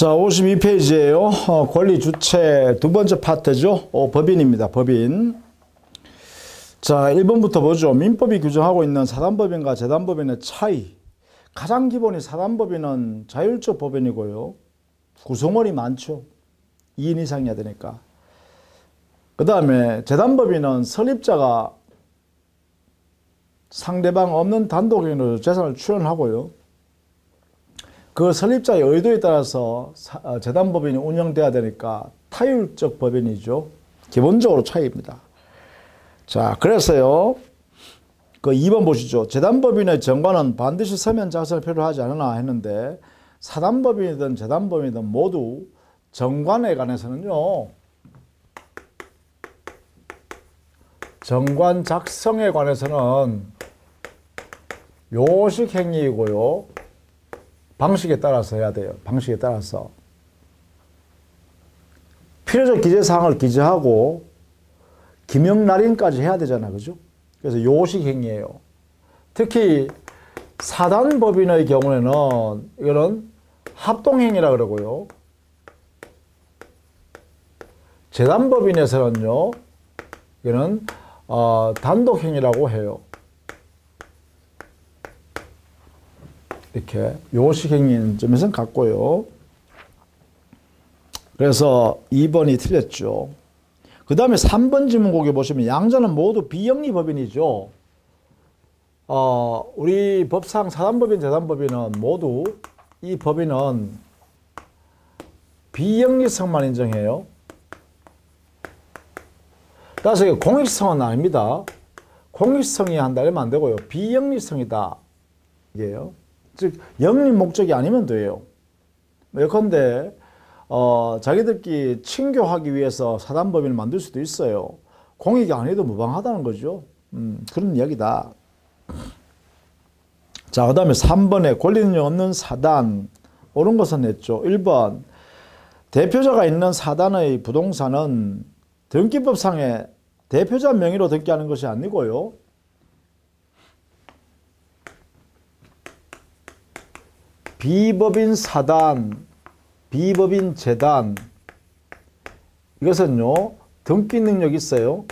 자, 52페이지에요. 권리 주체 두 번째 파트죠. 법인입니다. 법인. 자, 1번부터 보죠. 민법이 규정하고 있는 사단법인과 재단법인의 차이. 가장 기본이 사단법인은 자율적 법인이고요. 구성원이 많죠. 2인 이상이어야 되니까. 그 다음에 재단법인은 설립자가 상대방 없는 단독인으로 재산을 출연하고요. 그 설립자의 의도에 따라서 재단법인이 운영돼야 되니까 타율적 법인이죠. 기본적으로 차이입니다. 자, 그래서요. 그 2번 보시죠. 재단법인의 정관은 반드시 서면 작성을 필요로 하지 않으나 했는데 사단법인이든 재단법인이든 모두 정관에 관해서는요. 정관 작성에 관해서는 요식 행위이고요. 방식에 따라서 해야 돼요. 방식에 따라서. 필요적 기재사항을 기재하고 기명날인까지 해야 되잖아. 그죠? 그래서 요식 행위예요. 특히 사단법인의 경우에는 이거는 합동행위라 그러고요. 재단법인에서는요. 이거는 단독행위라고 해요. 이렇게 요식행위는 점에서는 같고요. 그래서 2번이 틀렸죠. 그 다음에 3번 지문곡에 보시면 양자는 모두 비영리법인이죠. 우리 법상 사단법인, 재단법인은 모두 이 법인은 비영리성만 인정해요. 따라서 공익성은 아닙니다. 공익성이 한다 이러면 안 되고요. 비영리성이다. 이게요. 즉 영리 목적이 아니면 돼요. 예컨대 자기들끼리 친교하기 위해서 사단법인을 만들 수도 있어요. 공익이 아니어도 무방하다는 거죠. 그런 이야기다. 자, 그 다음에 3번에 권리는 없는 사단. 옳은 것은 했죠. 1번 대표자가 있는 사단의 부동산은 등기법상에 대표자 명의로 등기하는 것이 아니고요. 비법인 사단, 비법인 재단 이것은요. 등기 능력이 있어요.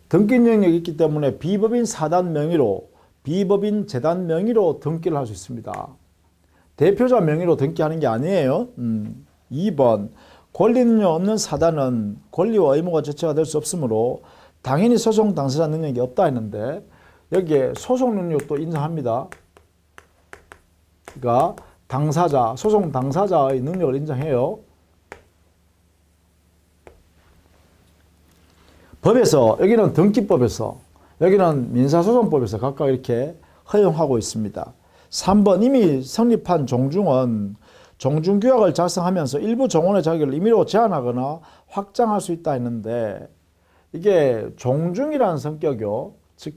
등기 능력이 있기 때문에 비법인 사단 명의로, 비법인 재단 명의로 등기를 할 수 있습니다. 대표자 명의로 등기하는 게 아니에요. 2번 권리능력 없는 사단은 권리와 의무가 제체가 될 수 없으므로 당연히 소송 당사자 능력이 없다 했는데 여기에 소송 능력도 인정합니다. 그러니까 당사자, 소송 당사자의 능력을 인정해요. 법에서, 여기는 등기법에서, 여기는 민사소송법에서 각각 이렇게 허용하고 있습니다. 3번 이미 성립한 종중은 종중규약을 작성하면서 일부 종원의 자격을 임의로 제한하거나 확장할 수 있다 했는데 이게 종중이라는 성격이요. 즉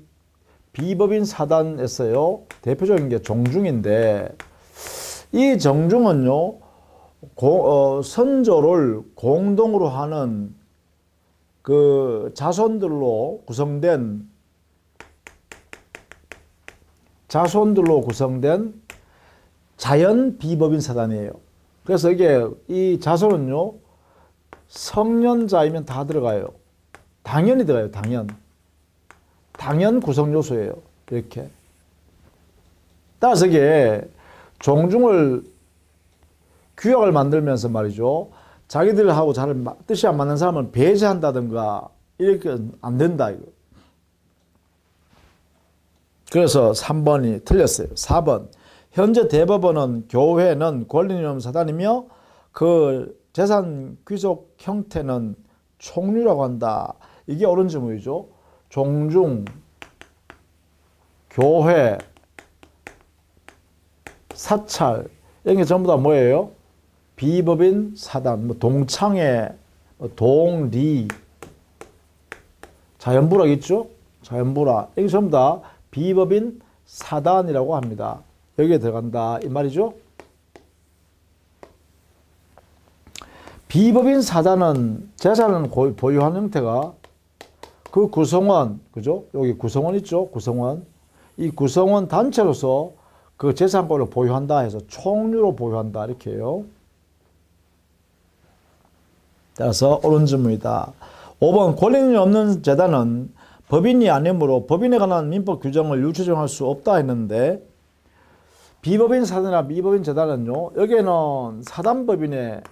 비법인 사단에서요. 대표적인 게 종중인데 이 종중은요. 선조를 공동으로 하는 그 자손들로 구성된 자연 비법인 사단이에요. 그래서 이게 이 자손은요. 성년자이면 다 들어가요. 당연히 들어가요. 당연 구성 요소예요. 이렇게. 따라서 이게 종중을 규약을 만들면서 말이죠. 자기들하고 잘 뜻이 안 맞는 사람을 배제한다든가 이렇게 안 된다. 이거. 그래서 3번이 틀렸어요. 4번. 현재 대법원은 교회는 권리는 사단이며 그 재산 귀속 형태는 총류라고 한다. 이게 옳은 지문이죠. 종중, 교회, 사찰 이런 게 전부 다 뭐예요? 비법인 사단, 동창회, 동리, 자연부락 있죠? 자연부락 이게 전부 다 비법인 사단이라고 합니다. 여기에 들어간다 이 말이죠. 비법인 사단은 재산을 보유하는 형태가 그 구성원, 그죠? 여기 구성원 있죠? 구성원. 이 구성원 단체로서 그 재산권을 보유한다 해서 총류로 보유한다 이렇게 해요. 따라서 옳은 질문이다. 5번 권리인이 없는 재단은 법인이 아니므로 법인에 관한 민법 규정을 유추정할 수 없다 했는데 비법인 사단이나 비법인 재단은요. 여기에는 사단법인의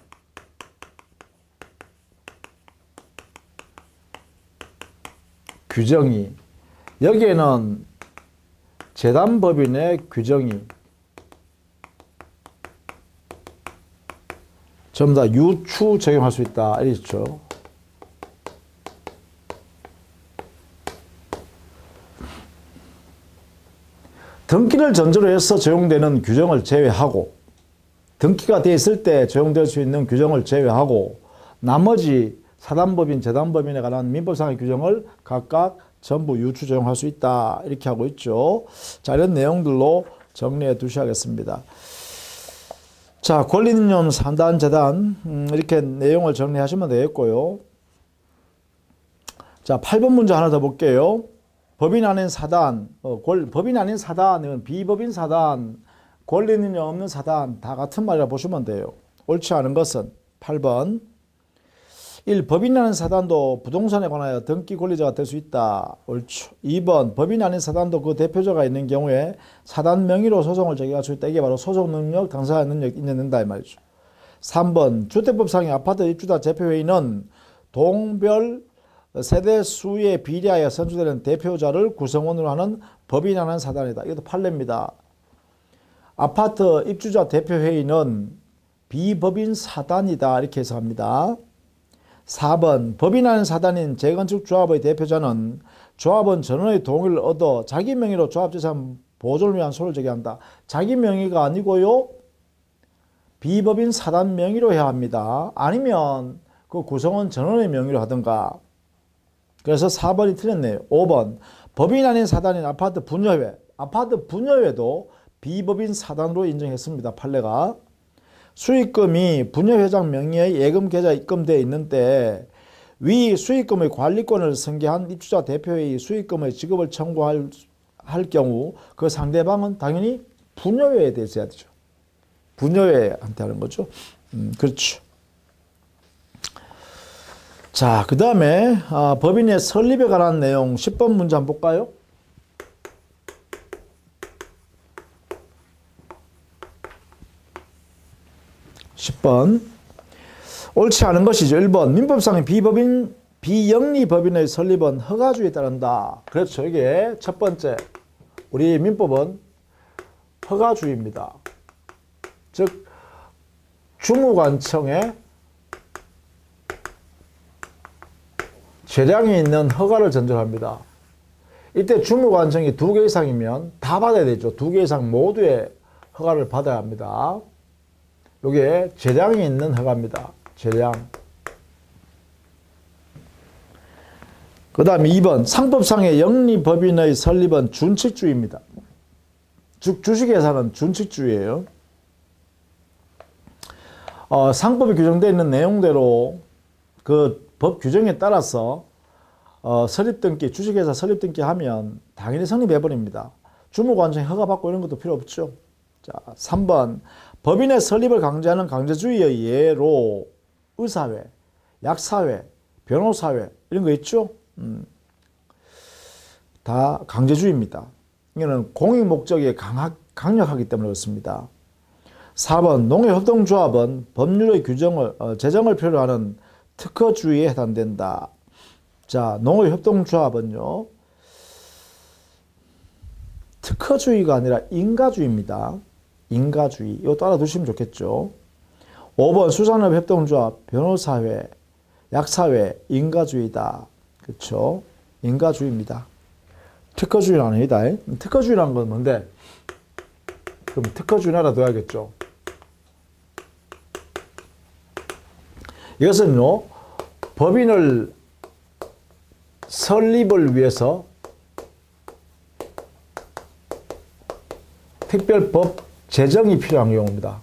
규정이 여기에는 재단법인의 규정이 전부 다 유추 적용할 수 있다. 이렇죠. 등기를 전제로 해서 적용되는 규정을 제외하고 등기가 되어 있을 때 적용될 수 있는 규정을 제외하고 나머지 사단법인, 재단법인에 관한 민법상의 규정을 각각 전부 유추 적용할 수 있다. 이렇게 하고 있죠. 자, 이런 내용들로 정리해 두셔야겠습니다. 자, 권리인연 사단, 재단 이렇게 내용을 정리하시면 되겠고요. 자, 8번 문제 하나 더 볼게요. 법인 아닌 사단, 법인 아닌 사단은 비법인 사단, 권리인연 없는 사단 다 같은 말이라 보시면 돼요. 옳지 않은 것은 8번 1. 법인 아닌 사단도 부동산에 관하여 등기 권리자가 될 수 있다. 옳죠. 2번 법인 아닌 사단도 그 대표자가 있는 경우에 사단 명의로 소송을 제기할 수 있다. 이게 바로 소송 능력, 당사자 능력 인정된다 이 말이죠. 3번 주택법상의 아파트 입주자 대표회의는 동별 세대 수에 비례하여 선출되는 대표자를 구성원으로 하는 법인 아닌 사단이다. 이것도 판례입니다. 아파트 입주자 대표회의는 비법인 사단이다. 이렇게 해석합니다. 4번 법인 아닌 사단인 재건축조합의 대표자는 조합원 전원의 동의를 얻어 자기 명의로 조합재산 보존을 위한 소를 제기한다. 자기 명의가 아니고요. 비법인 사단 명의로 해야 합니다. 아니면 그 구성원 전원의 명의로 하든가. 그래서 4번이 틀렸네요. 5번 법인 아닌 사단인 아파트 분여회. 아파트 분여회도 비법인 사단으로 인정했습니다. 판례가. 수익금이 분여회장 명의의 예금 계좌에 입금되어 있는데 위 수익금의 관리권을 승계한 입주자 대표회의 수익금의 지급을 청구할 경우 그 상대방은 당연히 분여회에 대해서 해야 되죠. 분여회한테 하는 거죠. 그렇죠. 자, 그 다음에 법인의 설립에 관한 내용 10번 문제 한번 볼까요? 옳지 않은 것이죠. 1번 민법상의 비영리법인의 설립은 허가주의에 따른다. 그렇죠. 이게 첫 번째 우리 민법은 허가주의입니다. 즉 주무관청에 재량이 있는 허가를 전제합니다. 이때 주무관청이 2개 이상이면 다 받아야 되죠. 2개 이상 모두의 허가를 받아야 합니다. 이게 재량이 있는 허가입니다. 재량. 그 다음에 2번 상법상의 영리법인의 설립은 준칙주의입니다. 즉 주식회사는 준칙주의예요. 상법에 규정되어 있는 내용대로 그 법 규정에 따라서 설립등기, 주식회사 설립등기 하면 당연히 성립해버립니다. 주무관청에 허가받고 이런 것도 필요 없죠. 자, 3번 법인의 설립을 강제하는 강제주의의 예로 의사회, 약사회, 변호사회 이런 거 있죠. 다 강제주의입니다. 이거는 공익 목적이 강력하기 때문에 그렇습니다. 4번 농협협동조합은 법률의 제정을 필요로 하는 특허주의에 해당된다. 자, 농협협동조합은요. 특허주의가 아니라 인가주의입니다. 인가주의. 이거 알아두시면 좋겠죠. 5번 수산업협동조합, 변호사회, 약사회, 인가주의다. 그렇죠? 인가주의입니다. 특허주의는 아니다. 특허주의라는 건 뭔데? 그럼 특허주의는 알아둬야겠죠. 이것은요, 법인을 설립을 위해서 특별법 제정이 필요한 경우입니다.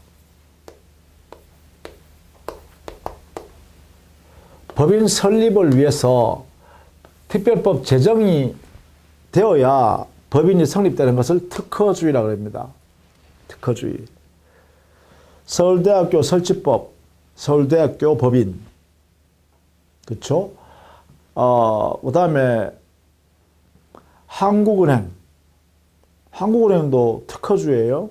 법인 설립을 위해서 특별법 제정이 되어야 법인이 성립되는 것을 특허주의라고 합니다. 특허주의. 서울대학교 설치법, 서울대학교 법인. 그쵸? 그 다음에 한국은행. 한국은행도 특허주예요.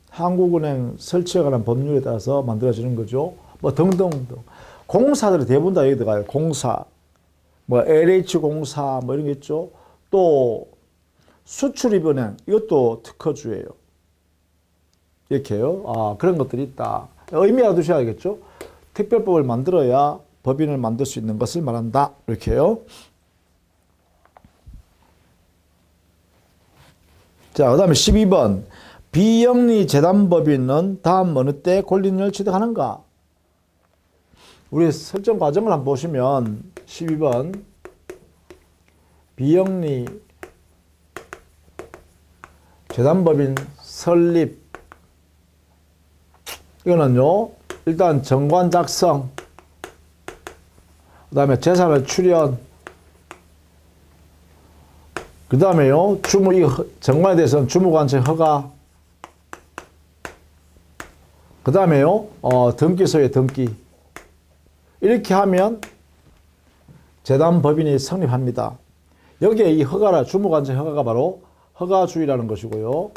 한국은행 설치에 관한 법률에 따라서 만들어지는 거죠. 뭐 등등등. 공사들이 대부분 다 여기 들어가요. 공사. 뭐 LH공사 뭐 이런 게 있죠. 또 수출입은행 이것도 특허주예요. 이렇게요. 그런 것들이 있다. 의미 알아두셔야겠죠. 특별법을 만들어야 법인을 만들 수 있는 것을 말한다. 이렇게요. 자, 그 다음에 12번. 비영리 재단법인은 다음 어느 때 권리인을 취득하는가? 우리 설정 과정을 한번 보시면 12번. 비영리 재단법인 설립. 이거는요, 일단 정관 작성, 그 다음에 재산을 출연, 그 다음에요, 이 정관에 대해서는 주무관청 허가, 그 다음에요, 등기소의 등기. 이렇게 하면 재단법인이 성립합니다. 여기에 이 허가라, 주무관청 허가가 바로 허가주의라는 것이고요.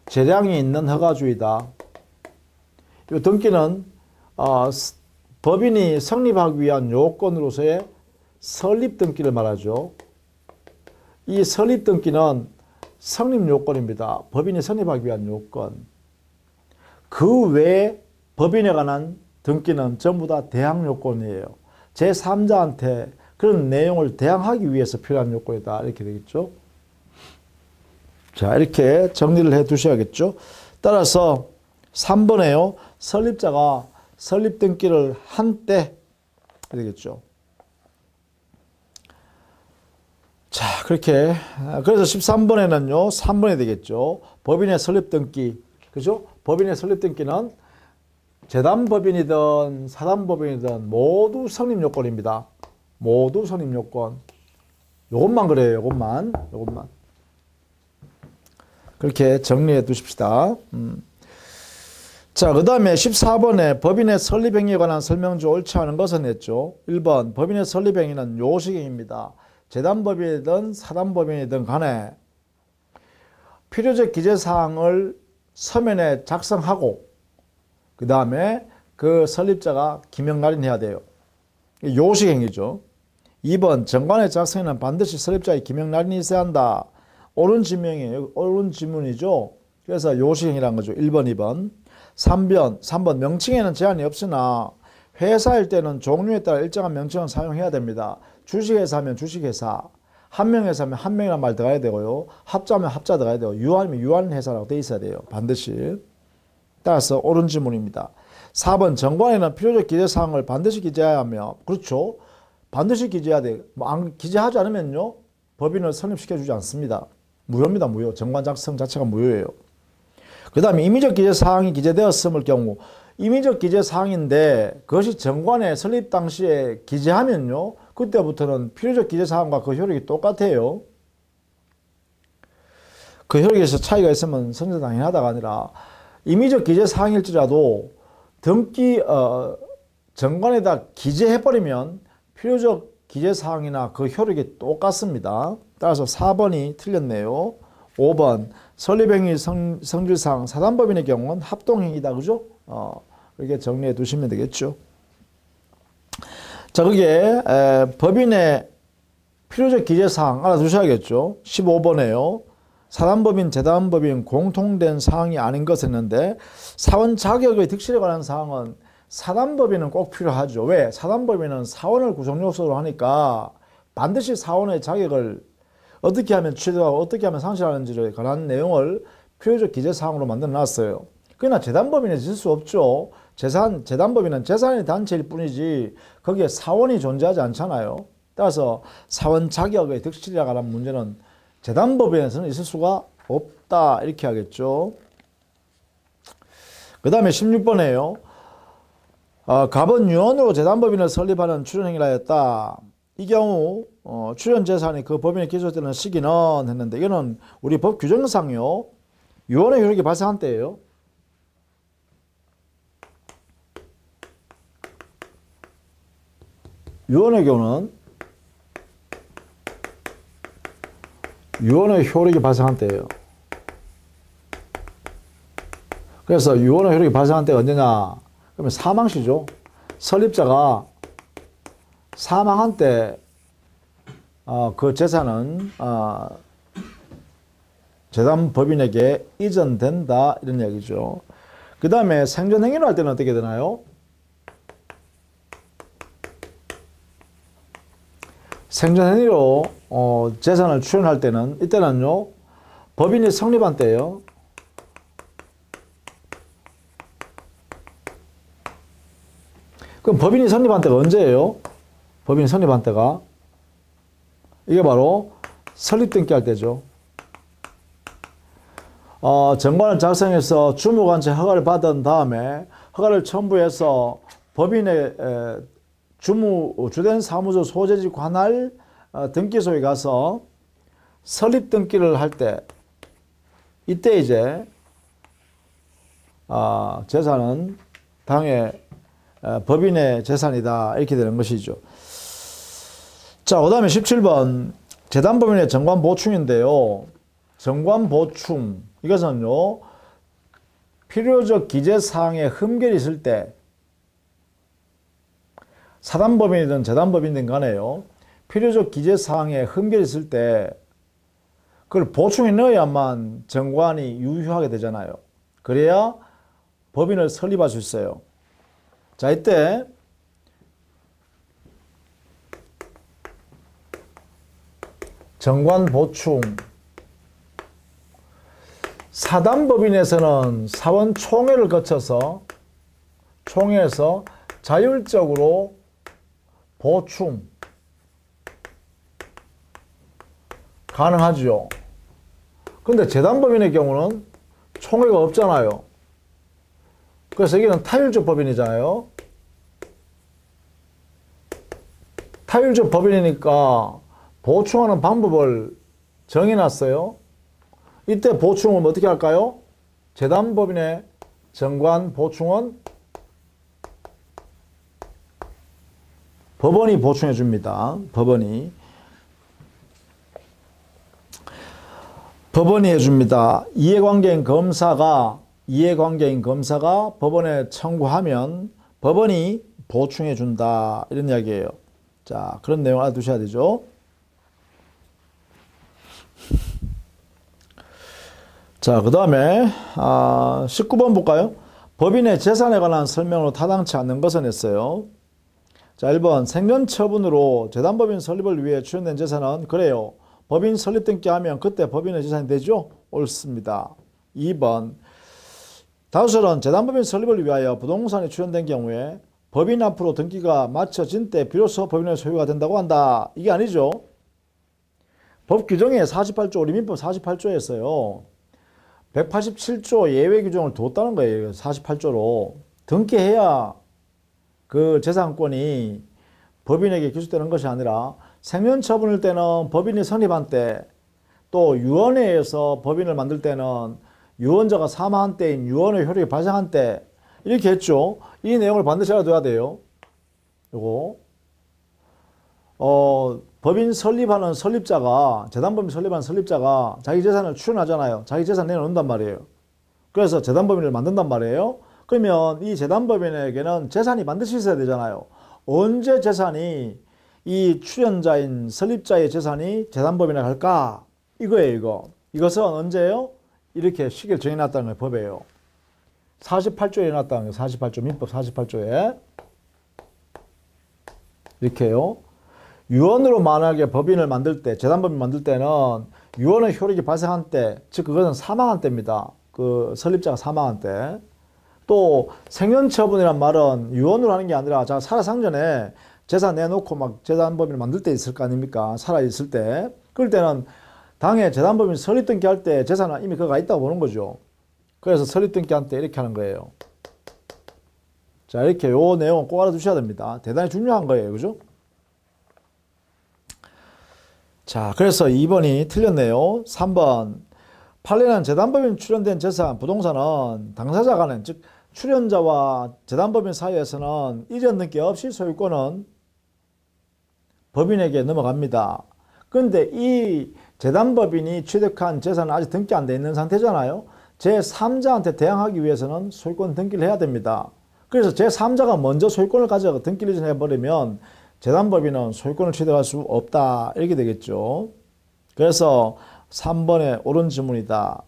재량이 있는 허가주의다. 이 등기는 법인이 성립하기 위한 요건으로서의 설립등기를 말하죠. 이 설립등기는 성립요건입니다. 법인이 성립하기 위한 요건. 그 외에 법인에 관한 등기는 전부 다 대항요건이에요. 제3자한테 그런 내용을 대항하기 위해서 필요한 요건이다. 이렇게 되겠죠. 자, 이렇게 정리를 해 두셔야겠죠. 따라서 3번에요. 설립자가 설립등기를 한 때 되겠죠. 자, 그렇게 그래서 13번에는요. 3번이 되겠죠. 법인의 설립등기. 그죠? 법인의 설립등기는 재단법인이든 사단법인이든 모두 성립요건입니다. 모두 성립요건. 요것만 그래요. 요것만. 그렇게 정리해 두십시다. 자, 그 다음에 14번에 법인의 설립행위에 관한 설명 중 옳지 않은 것은 했죠. 1번 법인의 설립행위는 요식행위입니다. 재단법인이든 사단법인이든 간에 필요적 기재사항을 서면에 작성하고 그 다음에 그 설립자가 기명 날인해야 돼요. 요식행위죠. 2번 정관의 작성에는 반드시 설립자의 기명 날인이 있어야 한다. 옳은 지명이에요. 옳은 지문이죠. 그래서 요식행위라는 거죠. 1번, 2번. 3번 명칭에는 제한이 없으나 회사일 때는 종류에 따라 일정한 명칭을 사용해야 됩니다. 주식회사면 주식회사, 한명회사면 한명이라는 말 들어가야 되고요. 합자면 합자 들어가야 되고 유한이면 유한회사라고 돼 있어야 돼요. 반드시. 따라서 옳은 지문입니다. 4번 정관에는 필요적 기재사항을 반드시 기재해야 하며 그렇죠. 반드시 기재해야 돼요. 기재하지 않으면요. 법인을 성립시켜주지 않습니다. 무효입니다. 무효. 정관 작성 자체가 무효예요. 그 다음에 임의적 기재사항이 기재되었음을 경우 임의적 기재사항인데 그것이 정관에 설립 당시에 기재하면요. 그때부터는 필요적 기재사항과 그 효력이 똑같아요. 그 효력에서 차이가 있으면 선제 당연하다가 아니라 임의적 기재사항일지라도 등기 정관에다 기재해버리면 필요적 기재사항이나 그 효력이 똑같습니다. 따라서 4번이 틀렸네요. 5번 설립행위 성질상 사단법인의 경우는 합동행위다. 그죠? 이렇게 정리해 두시면 되겠죠. 자, 그게 법인의 필요적 기재사항 알아두셔야겠죠. 15번에요. 사단법인, 재단법인 공통된 사항이 아닌 것을 했는데 사원 자격의 득실에 관한 사항은 사단법인은 꼭 필요하죠. 왜? 사단법인은 사원을 구성 요소로 하니까 반드시 사원의 자격을 어떻게 하면 취득하고 어떻게 하면 상실하는지에 관한 내용을 필요적 기재사항으로 만들어 놨어요. 그러나 재단법인은 있을 수 없죠. 재단법인은 재산의 단체일 뿐이지 거기에 사원이 존재하지 않잖아요. 따라서 사원 자격의 득실에 관한 문제는 재단법인에서는 있을 수가 없다. 이렇게 하겠죠. 그 다음에 16번에요. 갑은 유언으로 재단법인을 설립하는 출연행위를 하였다. 이 경우 출연재산이 그 법인에 기소되는 시기는 했는데 이거는 우리 법 규정상요. 유언의 효력이 발생한 때예요. 유언의 경우는 유언의 효력이 발생한 때예요. 그래서 유언의 효력이 발생한 때가 언제냐? 그러면 사망시죠. 설립자가 사망한 때 그 재산은 재단법인에게 이전된다 이런 얘기죠. 그 다음에 생전행위를 할 때는 어떻게 되나요? 생전행위로 재산을 출연할 때는 이때는요 법인이 성립한 때예요. 그럼 법인이 성립한 때가 언제예요? 법인이 성립한 때가 이게 바로 설립등기할 때죠. 정관을 작성해서 주무관청 허가를 받은 다음에 허가를 첨부해서 법인의 주된 사무소 소재지 관할 등기소에 가서 설립 등기를 할 때 이때 이제 재산은 당의 법인의 재산이다 이렇게 되는 것이죠. 자, 그 다음에 17번 재단법인의 정관보충인데요. 정관보충 이것은요 필요적 기재사항에 흠결이 있을 때 사단법인이든 재단법인이든 간에요 필요적 기재사항에 흠결이 있을 때 그걸 보충해 넣어야만 정관이 유효하게 되잖아요. 그래야 법인을 설립할 수 있어요. 자, 이때 정관보충 사단법인에서는 사원총회를 거쳐서 총회에서 자율적으로 보충 가능하죠. 근데 재단법인의 경우는 총회가 없잖아요. 그래서 여기는 타율적 법인이잖아요. 타율적 법인이니까 보충하는 방법을 정해놨어요. 이때 보충은 어떻게 할까요? 재단법인의 정관 보충은 법원이 보충해 줍니다. 법원이 해줍니다. 이해관계인 검사가 법원에 청구하면 법원이 보충해 준다 이런 이야기예요. 자, 그런 내용 알아두셔야 되죠. 자, 그 다음에 19번 볼까요? 법인의 재산에 관한 설명으로 타당치 않는 것은 했어요. 자, 1번 생전처분으로 재단법인 설립을 위해 출연된 재산은 그래요. 법인 설립 등기하면 그때 법인의 재산이 되죠? 옳습니다. 2번 다수설은 재단법인 설립을 위하여 부동산이 출연된 경우에 법인 앞으로 등기가 마쳐진 때 비로소 법인의 소유가 된다고 한다. 이게 아니죠. 법 규정에 48조 우리민법 48조에서요. 187조 예외 규정을 뒀다는 거예요. 48조로. 등기해야 그 재산권이 법인에게 기술되는 것이 아니라 생전처분일 때는 법인이 성립한 때 또 유언회에서 법인을 만들 때는 유언자가 사망한 때인 유언의 효력이 발생한 때 이렇게 했죠. 이 내용을 반드시 알아둬야 돼요. 요거 법인 설립하는 설립자가 재단법인 설립하는 설립자가 자기 재산을 출연하잖아요. 자기 재산 내놓는단 말이에요. 그래서 재단법인을 만든단 말이에요. 그러면 이 재단법인에게는 재산이 반드시 있어야 되잖아요. 언제 재산이 이 출연자인 설립자의 재산이 재단법인에 갈까? 이거예요. 이거. 이것은 언제예요? 이렇게 시기를 정해놨다는 거예요. 법에요. 48조에 해놨다는 거예요. 48조 민법 48조에 이렇게요. 유언으로 만약에 법인을 만들 때 재단법인 만들 때는 유언의 효력이 발생한 때, 즉 그것은 사망한 때입니다. 그 설립자가 사망한 때. 또 생연처분이란 말은 유언으로 하는 게 아니라 자가 살아상전에 재산 내놓고 막 재단법인을 만들 때 있을 거 아닙니까? 살아있을 때. 그럴 때는 당에 재단법인 설립등기할 때 재산은 이미 그거가 있다고 보는 거죠. 그래서 설립등기할 때 이렇게 하는 거예요. 자, 이렇게 요 내용은 꼭 알아두셔야 됩니다. 대단히 중요한 거예요. 그죠? 자, 그래서 2번이 틀렸네요. 3번 판례는 재단법인 출연된 재산, 부동산은 당사자 간에, 즉 출연자와 재단법인 사이에서는 이전 등기 없이 소유권은 법인에게 넘어갑니다. 그런데 이 재단법인이 취득한 재산은 아직 등기 안 돼 있는 상태잖아요. 제3자한테 대항하기 위해서는 소유권 등기를 해야 됩니다. 그래서 제3자가 먼저 소유권을 가져가 등기를 해버리면 재단법인은 소유권을 취득할 수 없다, 이렇게 되겠죠. 그래서 3번에 옳은 질문이다.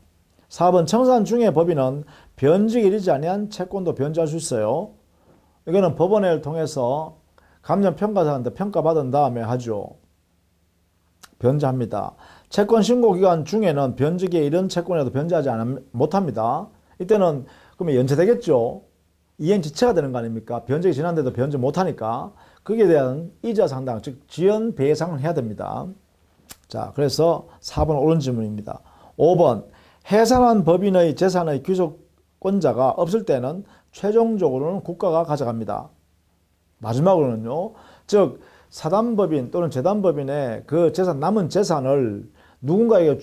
4번 청산 중에 법인은 변직에 이르지 아니한 채권도 변제할 수 있어요. 이거는 법원을 통해서 감정평가사한테 평가받은 다음에 하죠. 변제합니다. 채권 신고 기간 중에는 변직에 이른 채권이라도 변제하지 못합니다. 이때는 그러면 연체되겠죠. 이행지체가 되는 거 아닙니까? 변직이 지난데도 변제 못하니까 거기에 대한 이자 상당, 즉 지연 배상을 해야 됩니다. 자, 그래서 4번 옳은 질문입니다. 5번 해산한 법인의 재산의 귀속권자가 없을 때는 최종적으로는 국가가 가져갑니다. 마지막으로는요, 즉 사단법인 또는 재단법인의 그 재산, 남은 재산을 누군가에게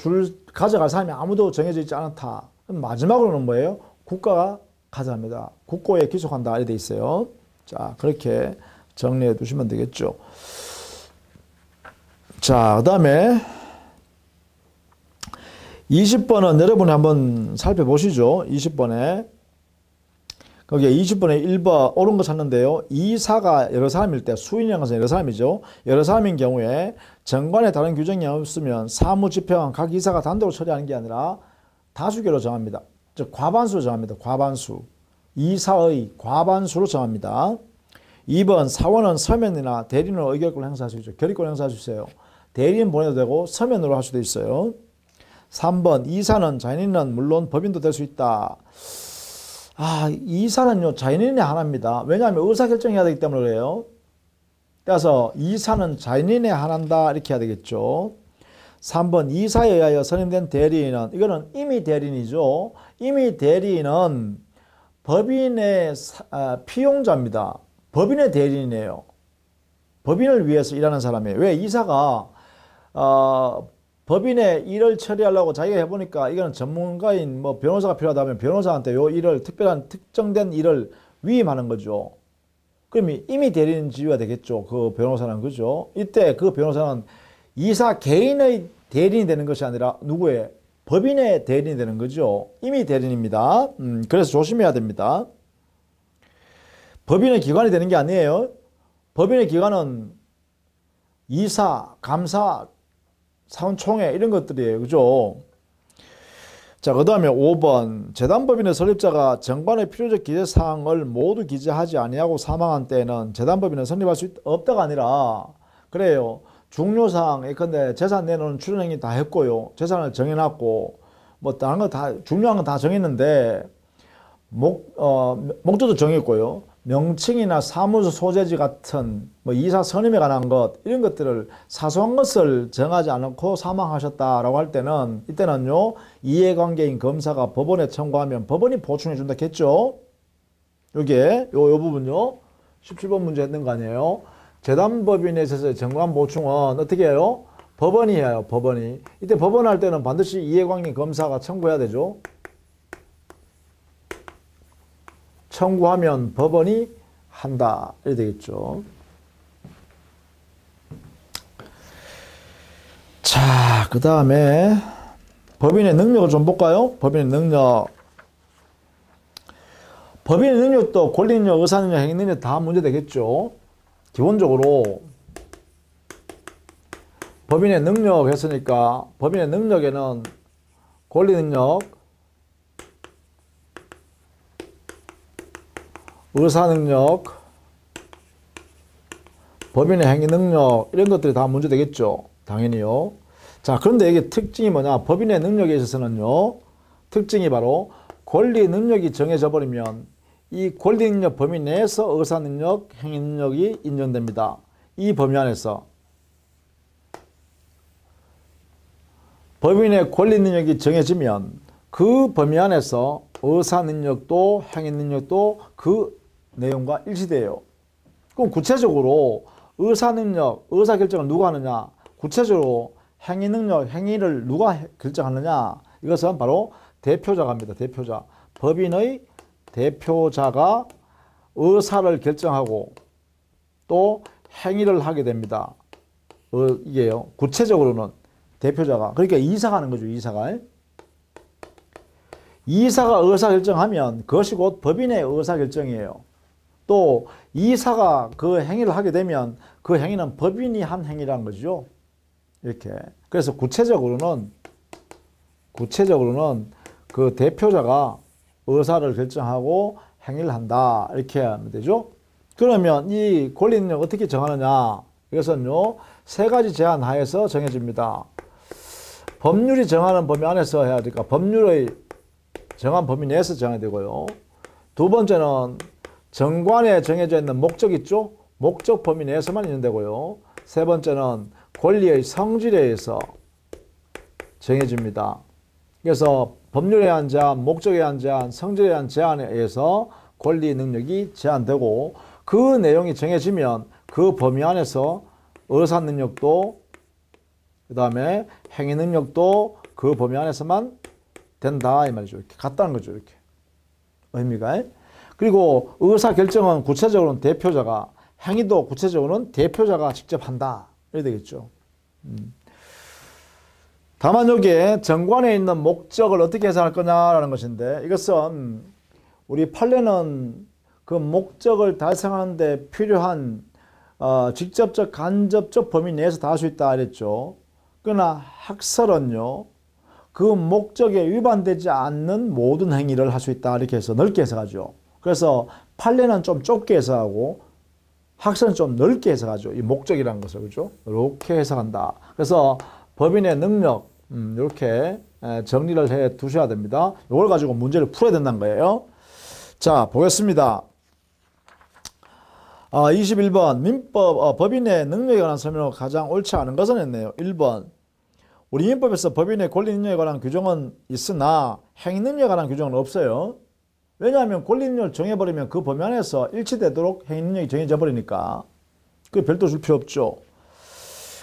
가져갈 사람이 아무도 정해져 있지 않다. 마지막으로는 뭐예요? 국가가 가져갑니다. 국고에 귀속한다, 이렇게 돼 있어요. 자, 그렇게 정리해 두시면 되겠죠. 자, 그 다음에 20번은 여러분이 한번 살펴보시죠. 20번에. 거기에 20번에 1번 옳은 거 찾는데요. 이사가 여러 사람일 때, 수인이라는 것은 여러 사람이죠. 여러 사람인 경우에 정관에 다른 규정이 없으면 사무집행은 각 이사가 단독으로 처리하는 게 아니라 다수결로 정합니다. 즉 과반수로 정합니다. 과반수. 이사의 과반수로 정합니다. 2번 사원은 서면이나 대리인으로 의결권을 행사할 수 있죠. 결의권을 행사할 수 있어요. 대리인 보내도 되고 서면으로 할 수도 있어요. 3번 이사는 자연인은 물론 법인도 될 수 있다. 이사는요 자연인이 하나입니다. 왜냐하면 의사결정해야 되기 때문에 그래요. 따라서 이사는 자연인에 한한다, 이렇게 해야 되겠죠. 3번 이사에 의하여 선임된 대리인은, 이거는 임의 대리인이죠. 임의 대리인은 법인의 피용자입니다. 법인의 대리인이에요. 법인을 위해서 일하는 사람이에요. 왜? 이사가 법인의 일을 처리하려고 자기가 해보니까 이거는 전문가인 뭐 변호사가 필요하다면 변호사한테 요 일을, 특별한 특정된 일을 위임하는 거죠. 그럼 임의 대리인 지위가 되겠죠. 그 변호사는. 그죠? 이때 그 변호사는 이사 개인의 대리인이 되는 것이 아니라 누구의? 법인의 대리인이 되는 거죠. 임의 대리인입니다. 그래서 조심해야 됩니다. 법인의 기관이 되는 게 아니에요. 법인의 기관은 이사, 감사, 사원총회 이런 것들이에요. 그죠? 자, 그 다음에 5번 재단법인의 설립자가 정관의 필요적 기재사항을 모두 기재하지 아니하고 사망한 때에는 재단법인은 성립할 수 없다가 아니라, 그래요, 중요사항, 예컨대 재산 내놓은 출연행위 다 했고요, 재산을 정해놨고 뭐 다른 거 다, 중요한 건 다 정했는데 목적도 정했고요, 명칭이나 사무소 소재지 같은 뭐 이사 선임에 관한 것, 이런 것들을 사소한 것을 정하지 않고 사망하셨다라고 할 때는, 이때는요 이해관계인 검사가 법원에 청구하면 법원이 보충해 준다 했죠. 여기에 요 부분요 17번 문제 했는 거 아니에요. 재단법인에 있어서 정관 보충은 어떻게 해요? 법원이 해요. 법원이. 이때 법원 할 때는 반드시 이해관계인 검사가 청구해야 되죠. 청구하면 법원이 한다, 이렇게 되겠죠. 자, 그 다음에 법인의 능력을 좀 볼까요? 법인의 능력. 법인의 능력도 권리능력, 의사능력, 행위능력 다 문제되겠죠. 기본적으로 법인의 능력 했으니까 법인의 능력에는 권리능력, 의사능력, 법인의 행위능력, 이런 것들이 다 문제되겠죠. 당연히요. 자, 그런데 이게 특징이 뭐냐? 법인의 능력에 있어서는요, 특징이 바로 권리능력이 정해져 버리면 이 권리능력 범위 내에서 의사능력, 행위능력이 인정됩니다. 이 범위 안에서. 법인의 권리능력이 정해지면 그 범위 안에서 의사능력도 행위능력도 그 내용과 일치돼요. 그럼 구체적으로 의사능력, 의사결정을 누가 하느냐? 구체적으로 행위능력, 행위를 누가 결정하느냐? 이것은 바로 대표자가입니다. 대표자. 법인의 대표자가 의사를 결정하고 또 행위를 하게 됩니다. 이게요. 구체적으로는 대표자가. 그러니까 이사가 하는 거죠. 이사가. 이사가 의사결정하면 그것이 곧 법인의 의사결정이에요. 또 이사가 그 행위를 하게 되면 그 행위는 법인이 한 행위라는 거죠. 이렇게. 그래서 구체적으로는 그 대표자가 의사를 결정하고 행위를 한다. 이렇게 하면 되죠. 그러면 이 권리능력 어떻게 정하느냐? 이것은요, 세 가지 제한 하에서 정해집니다. 법률이 정하는 범위 안에서 해야 되니까 법률의 정한 범위 내에서 정해야 되고요. 두 번째는 정관에 정해져 있는 목적 있죠? 목적 범위 내에서만 있는 되고요. 세 번째는 권리의 성질에 의해서 정해집니다. 그래서 법률에 의한 제한, 목적에 의한 제한, 성질에 의한 제한에 의해서 권리 능력이 제한되고 그 내용이 정해지면 그 범위 안에서 의사 능력도 그 다음에 행위 능력도 그 범위 안에서만 된다 이 말이죠. 이렇게 같다는 거죠. 이렇게 의미가. 그리고 의사 결정은 구체적으로는 대표자가, 행위도 구체적으로는 대표자가 직접 한다. 이래 되겠죠. 다만 여기에 정관에 있는 목적을 어떻게 해석할 거냐라는 것인데, 이것은 우리 판례는 그 목적을 달성하는 데 필요한 직접적, 간접적 범위 내에서 다 할 수 있다 이랬죠. 그러나 학설은요, 그 목적에 위반되지 않는 모든 행위를 할 수 있다 이렇게 해서 넓게 해석하죠. 그래서 판례는 좀 좁게 해석하고 학설은 좀 넓게 해석하죠. 이 목적이라는 것을. 그죠? 이렇게 해석한다. 그래서 법인의 능력, 이렇게 정리를 해 두셔야 됩니다. 이걸 가지고 문제를 풀어야 된다는 거예요. 자, 보겠습니다. 21번 민법 법인의 능력에 관한 설명으로 가장 옳지 않은 것은 했네요. 1번 우리 민법에서 법인의 권리 능력에 관한 규정은 있으나 행위 능력에 관한 규정은 없어요. 왜냐하면 권리 능력을 정해버리면 그 범위 안에서 일치되도록 행위 능력이 정해져 버리니까 그 별도 줄 필요 없죠.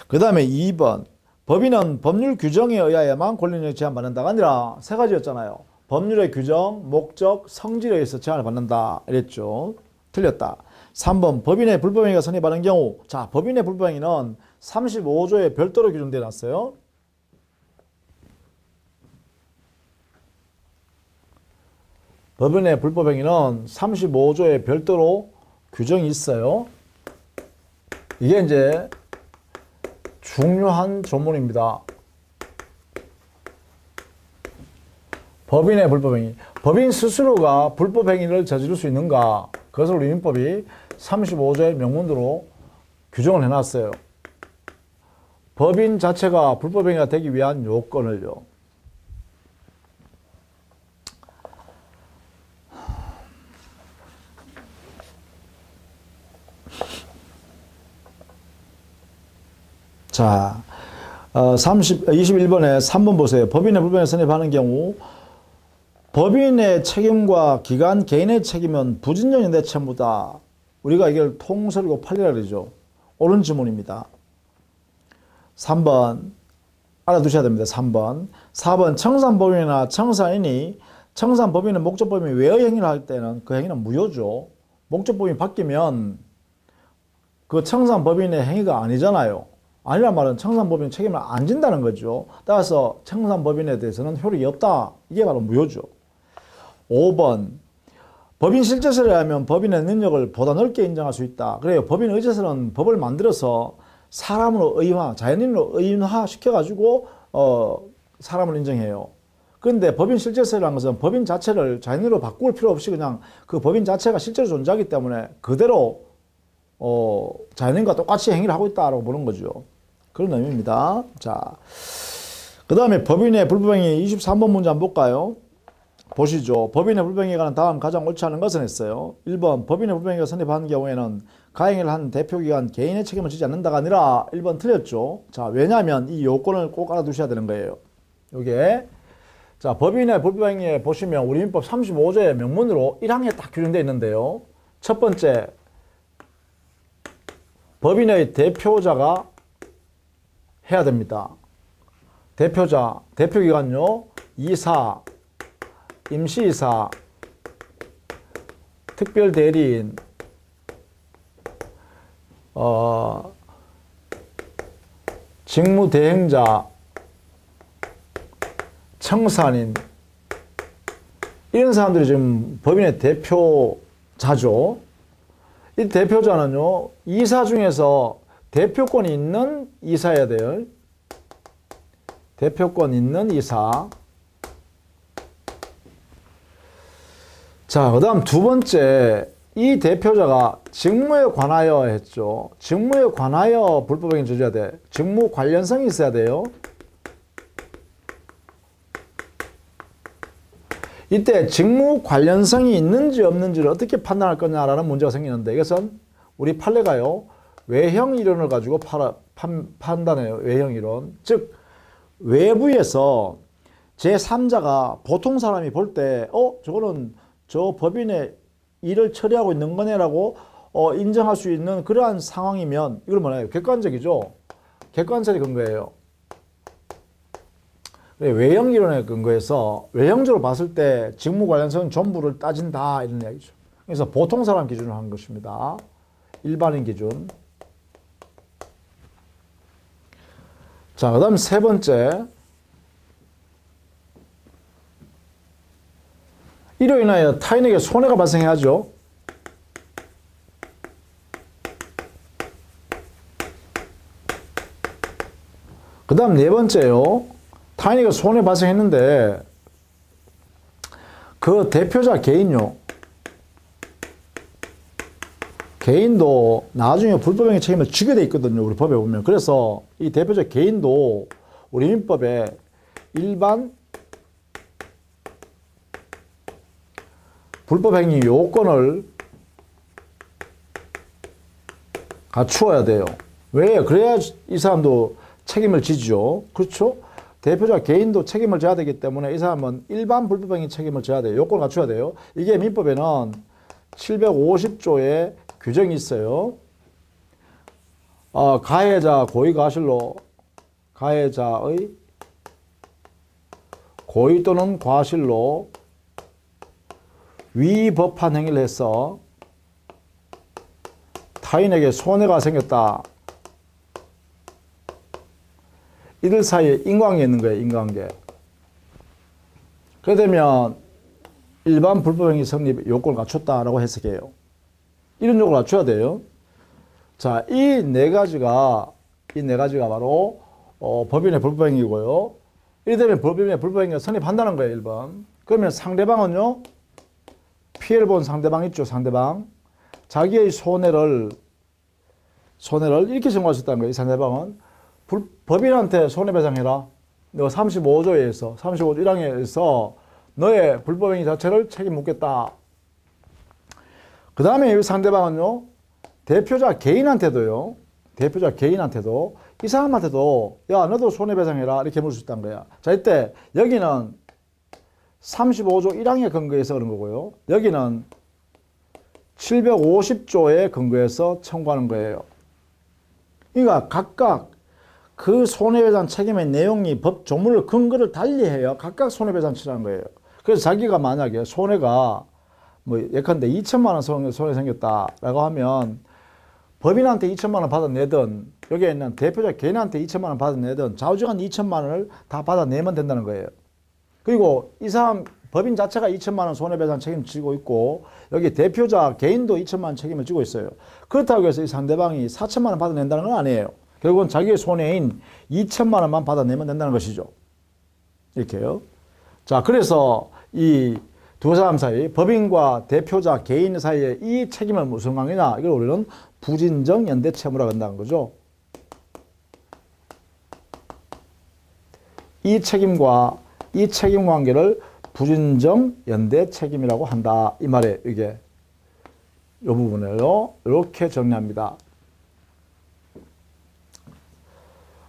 그 다음에 2번 법인은 법률 규정에 의하여만 권리 능력이 제한받는다가 아니라 세 가지였잖아요. 법률의 규정, 목적, 성질에 의해서 제한을 받는다 이랬죠. 틀렸다. 3번 법인의 불법행위가 성립하는 경우, 자, 법인의 불법행위는 35조에 별도로 규정되어 놨어요. 법인의 불법행위는 35조에 별도로 규정이 있어요. 이게 이제 중요한 조문입니다. 법인의 불법행위. 법인 스스로가 불법행위를 저지를 수 있는가? 그것을 우리 민법이 35조의 명문으로 규정을 해놨어요. 법인 자체가 불법행위가 되기 위한 요건을요. 자, 21번에 3번 보세요. 법인의 불법행위 성립하는 경우 법인의 책임과 기관 개인의 책임은 부진전인대 채무다. 우리가 이걸 통설이고 판례라 그러죠. 옳은 지문입니다. 3번 알아두셔야 됩니다. 3번 4번 청산법인이나 청산인이 청산법인은 목적법인 외의 행위를 할 때는 그 행위는 무효죠. 목적법인이 바뀌면 그 청산법인의 행위가 아니잖아요. 아니란 말은 청산법인 책임을 안 진다는 거죠. 따라서 청산법인에 대해서는 효력이 없다. 이게 바로 무효죠. 5번 법인 실제설에 의하면 법인의 능력을 보다 넓게 인정할 수 있다. 그래요. 법인 의제설은 법을 만들어서 사람으로 의인화, 자연인으로 의인화 시켜가지고 사람을 인정해요. 그런데 법인 실제설이라는 것은 법인 자체를 자연인으로 바꿀 필요 없이 그냥 그 법인 자체가 실제로 존재하기 때문에 그대로 자연인과 똑같이 행위를 하고 있다라고 보는 거죠. 그런 의미입니다. 자, 그 다음에 법인의 불법행위 23번 문제 한번 볼까요? 보시죠. 법인의 불법행위에 관한 다음 가장 옳지 않은 것은 했어요. 1번 법인의 불법행위가 성립한 경우에는 가행을 한 대표기관 개인의 책임을 지지 않는다가 아니라 1번 틀렸죠. 자, 왜냐하면 이 요건을 꼭 알아두셔야 되는 거예요. 요게 자, 법인의 불법행위에 보시면 우리 민법 35조의 명문으로 1항에 딱 규정되어 있는데요. 첫 번째 법인의 대표자가 해야 됩니다. 대표자, 대표기관요. 이사, 임시이사, 특별대리인, 직무대행자, 청산인, 이런 사람들이 지금 법인의 대표자죠. 이 대표자는요, 이사 중에서 대표권이 있는 이사여야 돼요. 대표권 있는 이사. 자, 그 다음 두 번째, 이 대표자가 직무에 관하여 했죠. 직무에 관하여 불법행위 저지해야 돼. 직무 관련성이 있어야 돼요. 이때 직무 관련성이 있는지 없는지를 어떻게 판단할 거냐라는 문제가 생기는데, 이것은 우리 판례가요, 외형 이론을 가지고 판단해요. 외형 이론. 즉, 외부에서 제3자가 보통 사람이 볼 때, 저거는 저 법인의 일을 처리하고 있는 거네라고 인정할 수 있는 그러한 상황이면, 이걸 뭐냐면 객관적이죠. 객관성의 근거예요. 외형 이론에 근거해서 외형적으로 봤을 때 직무 관련성 전부를 따진다, 이런 이야기죠. 그래서 보통 사람 기준으로 한 것입니다. 일반인 기준. 자, 그 다음 세 번째. 이로 인하여 타인에게 손해가 발생해야죠. 그 다음 네 번째요. 타인에게 손해 발생했는데 그 대표자 개인요. 개인도 나중에 불법행위 책임을 지게 돼 있거든요. 우리 법에 보면. 그래서 이 대표자 개인도 우리 민법에 일반 불법행위 요건을 갖추어야 돼요. 왜? 그래야 이 사람도 책임을 지죠. 그렇죠? 대표자 개인도 책임을 져야 되기 때문에 이 사람은 일반 불법행위 책임을 져야 돼요. 요건을 갖춰야 돼요. 이게 민법에는 750조에 규정이 있어요. 가해자 고의과실로 가해자의 고의 또는 과실로 위법한 행위를 해서 타인에게 손해가 생겼다. 이들 사이에 인과관계 있는 거예요. 인과관계. 그래 되면 일반 불법행위 성립 요건을 갖췄다라고 해석해요. 이런 요건을 갖춰야 돼요. 자, 이 네 가지가 바로 법인의 불법행위고요. 이래 되면 법인의 불법행위가 성립한다는 거예요. 1번. 그러면 상대방은요. 피해를 본 상대방 있죠. 상대방. 자기의 손해를 이렇게 정할 수 있다는 거예요. 이 상대방은 법인한테 손해배상해라. 너 35조에 의해서 35조 1항에 의해서 너의 불법행위 자체를 책임 묻겠다. 그 다음에 이 상대방은요. 대표자 개인한테도 이 사람한테도 야 너도 손해배상해라 이렇게 물을 수 있다는 거야. 자, 이때 여기는 35조 1항에 근거해서 그런 거고요. 여기는 750조에 근거해서 청구하는 거예요. 그러니까 각각 그 손해배상 책임의 내용이 법 조문을 근거를 달리해요. 각각 손해배상 치라는 거예요. 그래서 자기가 만약에 손해가 뭐 예컨대 2천만 원 손해 생겼다라고 하면 법인한테 2천만 원 받아내든 여기에 있는 대표자 개인한테 2천만 원 받아내든 좌우지간 2천만 원을 다 받아내면 된다는 거예요. 그리고 이 사람 법인 자체가 2천만 원 손해배상 책임을 지고 있고 여기 대표자 개인도 2천만 원 책임을 지고 있어요. 그렇다고 해서 이 상대방이 4천만 원 받아낸다는 건 아니에요. 결국은 자기의 손해인 2천만 원만 받아내면 된다는 것이죠. 이렇게요. 자, 그래서 이 두 사람 사이 법인과 대표자 개인 사이에 이 책임은 무슨 관계냐? 이걸 우리는 부진정 연대 채무라고 한다는 거죠. 이 책임과 이 책임 관계를 부진정 연대 책임이라고 한다. 이 말에 이게 이 부분을요. 이렇게 정리합니다.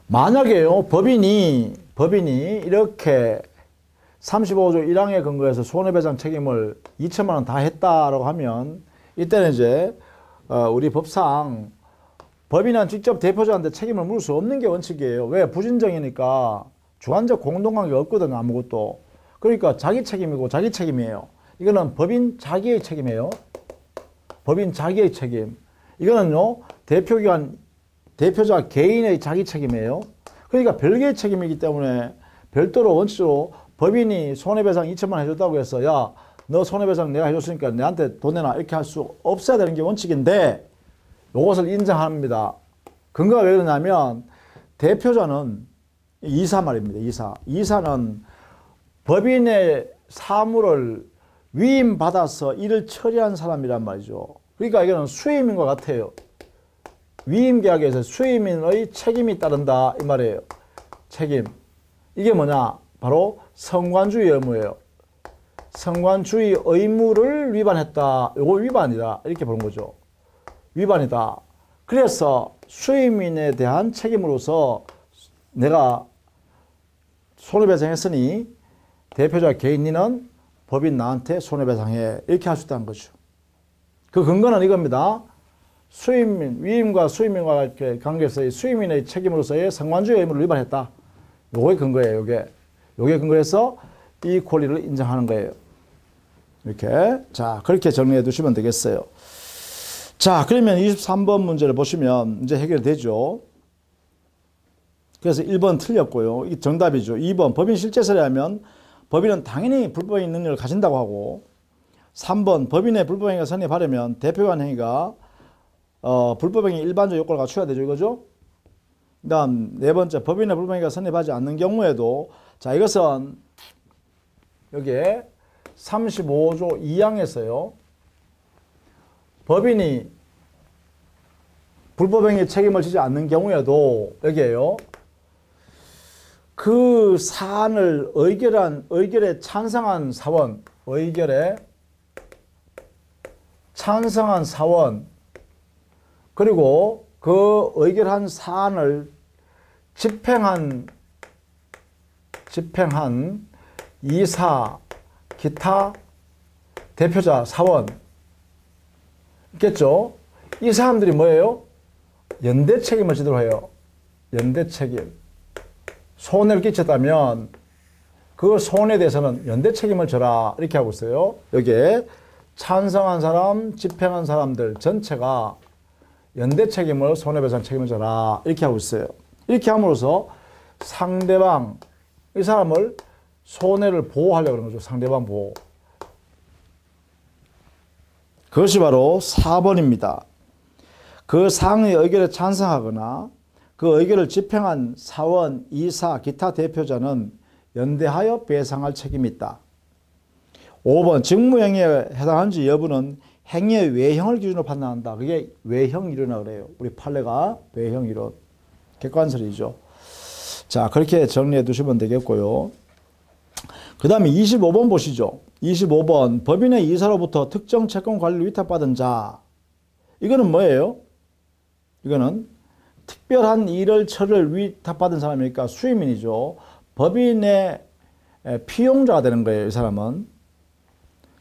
만약에요. 법인이 이렇게 35조 1항에 근거해서 손해배상 책임을 2천만 원 다 했다라고 하면 이때는 이제 우리 법상 법인은 직접 대표자한테 책임을 물을 수 없는 게 원칙이에요. 왜? 부진정이니까 주관적 공동관계가 없거든요. 아무것도. 그러니까 자기 책임이고 자기 책임이에요. 이거는 법인 자기의 책임이에요. 법인 자기의 책임. 이거는요, 대표기관, 대표자 개인의 자기 책임이에요. 그러니까 별개의 책임이기 때문에 별도로 원칙으로 법인이 손해배상 2천만 원 해줬다고 해서 야, 너 손해배상 내가 해줬으니까 내한테 돈 내놔 이렇게 할 수 없어야 되는 게 원칙인데 이것을 인정합니다. 근거가 왜 그러냐면 대표자는 이사 말입니다. 이사는 법인의 사무를 위임받아서 일을 처리한 사람이란 말이죠. 그러니까 이거는 수임인과 같아요. 위임계약에서 수임인의 책임이 따른다 이 말이에요. 책임. 이게 뭐냐? 바로 성관주의 의무예요. 성관주의 의무를 위반했다. 이거 위반이다. 이렇게 보는 거죠. 위반이다. 그래서 수임인에 대한 책임으로서 내가 손해배상했으니 대표자 개인인은 법인 나한테 손해배상해. 이렇게 할 수 있다는 거죠. 그 근거는 이겁니다. 수임인, 위임과 수임인과 관계에서의 수임인의 책임으로서의 성관주의 의무를 위반했다. 요게 근거예요. 요게 근거해서 이 권리를 인정하는 거예요. 이렇게. 자, 그렇게 정리해 두시면 되겠어요. 자, 그러면 23번 문제를 보시면 이제 해결되죠. 그래서 1번 틀렸고요. 이게 정답이죠. 2번 법인 실제설에 하면 법인은 당연히 불법행위 능력을 가진다고 하고 3번 법인의 불법행위가 성립하려면 대표관 행위가 불법행위 일반적 요건을 갖춰야 되죠. 이거죠. 그 다음 네 번째 법인의 불법행위가 성립하지 않는 경우에도 자 이것은 여기에 35조 2항에서요. 법인이 불법행위 책임을 지지 않는 경우에도 여기에요. 그 사안을 의결에 찬성한 사원, 의결에 찬성한 사원, 그리고 그 의결한 사안을 집행한 이사, 기타, 대표자, 사원 있겠죠? 이 사람들이 뭐예요? 연대 책임을 지도록 해요. 연대 책임. 손해를 끼쳤다면 그 손해에 대해서는 연대 책임을 져라 이렇게 하고 있어요. 여기에 찬성한 사람, 집행한 사람들 전체가 연대 책임을 손해배상 책임을 져라 이렇게 하고 있어요. 이렇게 함으로써 상대방 이 사람을 손해를 보호하려고 그러는 거죠. 상대방 보호. 그것이 바로 4번입니다. 그 사항의 의결에 찬성하거나 그 의결을 집행한 사원, 이사, 기타 대표자는 연대하여 배상할 책임이 있다. 5번 직무행위에 해당하는지 여부는 행위의 외형을 기준으로 판단한다. 그게 외형이론이라고 그래요. 우리 판례가 외형이론. 객관설이죠. 자, 그렇게 정리해 두시면 되겠고요. 그 다음에 25번 보시죠. 25번 법인의 이사로부터 특정 채권 관리를 위탁받은 자. 이거는 뭐예요? 이거는 특별한 일을 처리를 위탁받은 사람이니까 수임인이죠. 법인의 피용자가 되는 거예요. 이 사람은.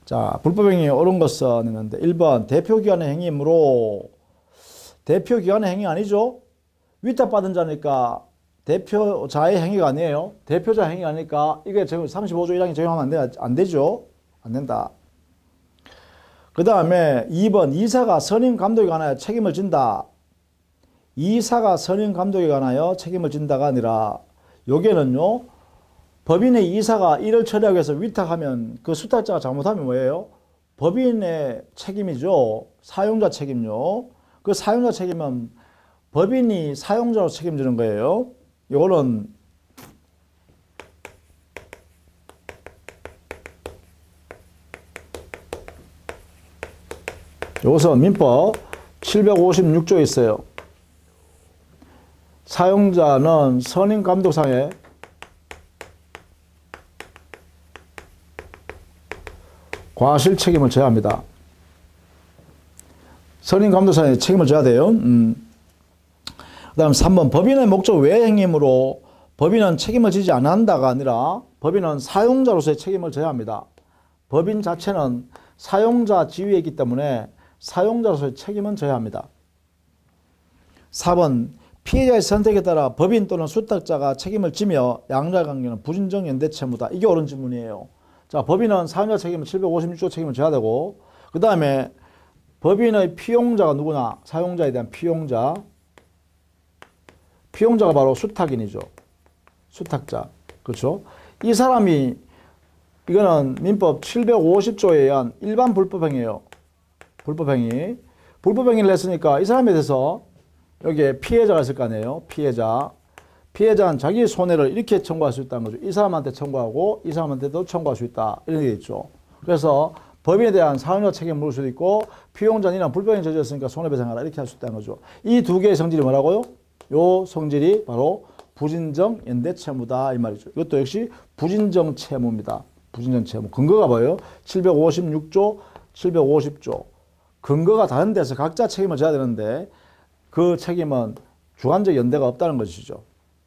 자, 불법행위 옳은 것은 있는데 1번 대표기관의 행위이므로 대표기관의 행위 아니죠. 위탁받은 자니까 대표자의 행위가 아니에요. 대표자 행위가 아니니까 이게 35조 1항이 적용하면 안 되죠. 안 된다. 그 다음에 2번 이사가 선임 감독에 관하여 책임을 진다. 이사가 선임 감독에 관하여 책임을 진다가 아니라 여기에는요. 법인의 이사가 일을 처리하기 위해서 위탁하면 그 수탁자가 잘못하면 뭐예요? 법인의 책임이죠. 사용자 책임요. 그 사용자 책임은 법인이 사용자로 책임지는 거예요. 이거는 이것은 민법 756조에 있어요. 사용자는 선임 감독상에 과실 책임을 져야 합니다. 선임 감독상에 책임을 져야 돼요. 그 다음 3번 법인의 목적 외 행위이므로 법인은 책임을 지지 않는다가 아니라 법인은 사용자로서의 책임을 져야 합니다. 법인 자체는 사용자 지위에 있기 때문에 사용자로서의 책임은 져야 합니다. 4번 피해자의 선택에 따라 법인 또는 수탁자가 책임을 지며 양자 관계는 부진정 연대 채무다. 이게 옳은 질문이에요. 자, 법인은 사용자 책임을 756조 책임을 져야 되고, 그 다음에 법인의 피용자가 누구나, 사용자에 대한 피용자. 피용자가 바로 수탁인이죠. 수탁자. 그렇죠? 이 사람이, 이거는 민법 750조에 의한 일반 불법행위예요. 불법행위. 불법행위를 했으니까 이 사람에 대해서 여기에 피해자가 있을 거 아니에요. 피해자. 피해자는 자기 손해를 이렇게 청구할 수 있다는 거죠. 이 사람한테 청구하고 이 사람한테도 청구할 수 있다. 이런 게 있죠. 그래서 법인에 대한 사용자 책임을 물을 수도 있고 피용자는 이런 불법행위 저질렀으니까 손해배상하라 이렇게 할 수 있다는 거죠. 이 두 개의 성질이 뭐라고요? 요 성질이 바로 부진정 연대채무다 이 말이죠. 이것도 역시 부진정 채무입니다. 부진정 채무. 근거가 뭐예요? 756조, 750조. 근거가 다른 데서 각자 책임을 져야 되는데 그 책임은 주관적 연대가 없다는 것이죠.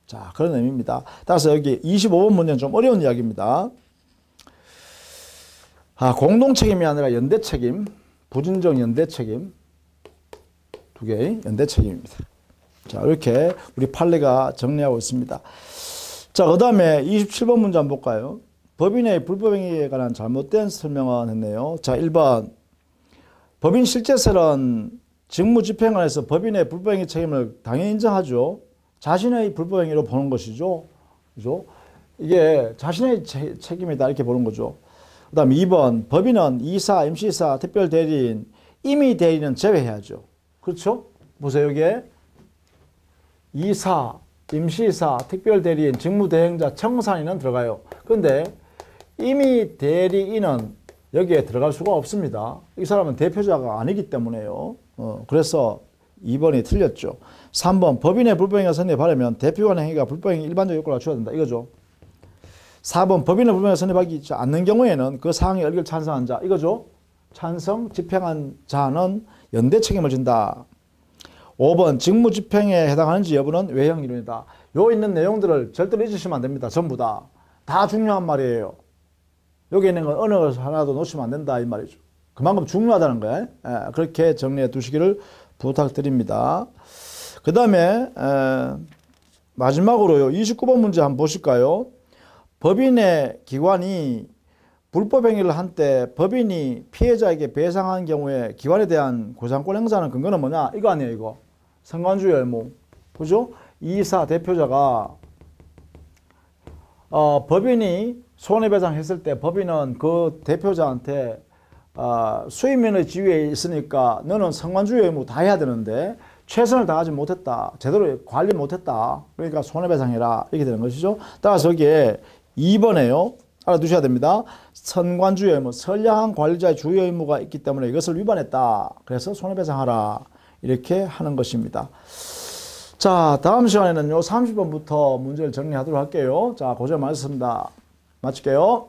자, 그런 의미입니다. 따라서 여기 25번 문제는 좀 어려운 이야기입니다. 공동책임이 아니라 연대책임, 부진정 연대책임, 두 개의 연대책임입니다. 자, 이렇게 우리 판례가 정리하고 있습니다. 자, 그 다음에 27번 문제 한번 볼까요? 법인의 불법행위에 관한 잘못된 설명은 했네요. 자, 1번. 법인 실제설은 직무집행관에서 법인의 불법행위 책임을 당연히 인정하죠. 자신의 불법행위로 보는 것이죠. 그죠? 이게 자신의 책임이다 이렇게 보는 거죠. 그 다음 2번. 법인은 이사, 임시이사, 특별대리인, 임의대리인은 제외해야죠. 그렇죠? 보세요. 여기에 이사, 임시이사, 특별대리인, 직무대행자, 청산인은 들어가요. 그런데 임의대리인은 여기에 들어갈 수가 없습니다. 이 사람은 대표자가 아니기 때문에요. 그래서 2번이 틀렸죠. 3번. 법인의 불법행위가 성립에 바르면 대표관 행위가 불법행위 일반적 요건을 갖춰야 된다. 이거죠. 4번. 법인의 불법행위가 성립하지 않는 경우에는 그 사항에 얼결 찬성한 자. 이거죠. 찬성, 집행한 자는 연대 책임을 진다. 5번. 직무집행에 해당하는지 여부는 외형 이론이다. 요 있는 내용들을 절대로 잊으시면 안 됩니다. 전부 다. 다 중요한 말이에요. 여기 있는 건 어느 것을 하나도 놓치면 안 된다 이 말이죠. 그만큼 중요하다는 거예요. 그렇게 정리해 두시기를 부탁드립니다. 그 다음에 마지막으로요. 29번 문제 한번 보실까요? 법인의 기관이 불법행위를 한 때 법인이 피해자에게 배상한 경우에 기관에 대한 구상권 행사하는 근거는 뭐냐? 이거 아니에요. 이거. 성관주의 의무. 그죠? 이사 대표자가 법인이 손해배상했을 때 법인은 그 대표자한테 수임인의 지위에 있으니까 너는 성관주의 의무 다 해야 되는데 최선을 다하지 못했다. 제대로 관리 못했다. 그러니까 손해배상해라. 이렇게 되는 것이죠. 따라서 여기에 2번에요. 알아두셔야 됩니다. 선관주의 의무, 선량한 관리자의 주요 의무가 있기 때문에 이것을 위반했다. 그래서 손해배상하라. 이렇게 하는 것입니다. 자, 다음 시간에는요. 30번부터 문제를 정리하도록 할게요. 자, 고생 많으셨습니다. 마칠게요.